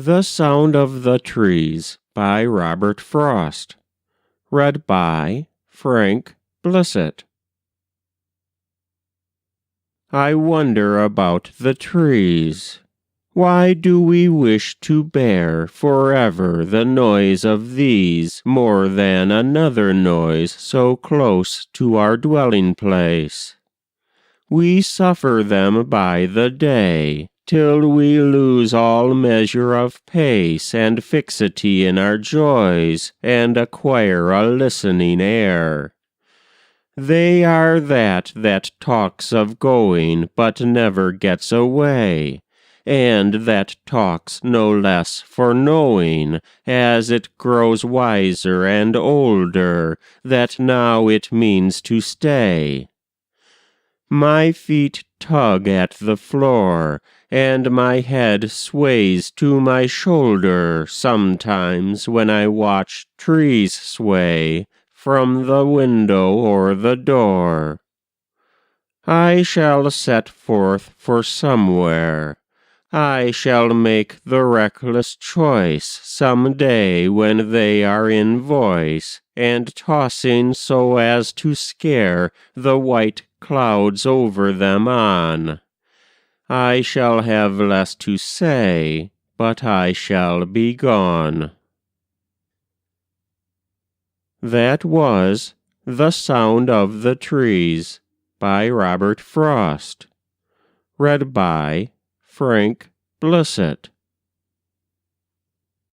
The Sound of the Trees by Robert Frost. Read by Frank Blissett. I wonder about the trees. Why do we wish to bear forever the noise of these more than another noise so close to our dwelling place? We suffer them by the day, till we lose all measure of pace and fixity in our joys, and acquire a listening air. They are that talks of going, but never gets away, and that talks no less for knowing, as it grows wiser and older, that now it means to stay. My feet tug at the floor, and my head sways to my shoulder sometimes when I watch trees sway from the window or the door. I shall set forth for somewhere. I shall make the reckless choice some day when they are in voice, and tossing so as to scare the white clouds over them on. I shall have less to say, but I shall be gone. That was The Sound of the Trees by Robert Frost. Read by Frank Blissett.